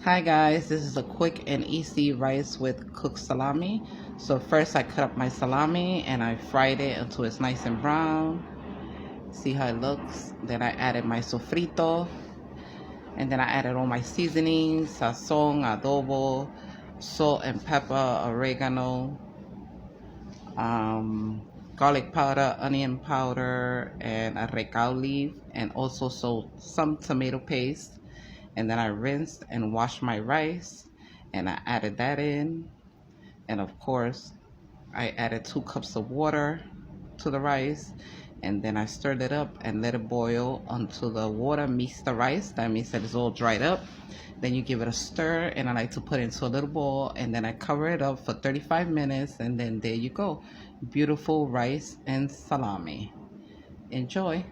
Hi guys, this is a quick and easy rice with cooked salami. So first I cut up my salami and I fried it until it's nice and brown. See how it looks? Then I added my sofrito, and then I added all my seasonings, sazon, adobo, salt and pepper, oregano, garlic powder, onion powder, and a recao leaf, and also some tomato paste. And then I rinsed and washed my rice, and I added that in. And of course, I added 2 cups of water to the rice, and then I stirred it up and let it boil until the water meets the rice. That means that it's all dried up. Then you give it a stir, and I like to put it into a little bowl, and then I cover it up for 35 minutes, and then there you go. Beautiful rice and salami. Enjoy.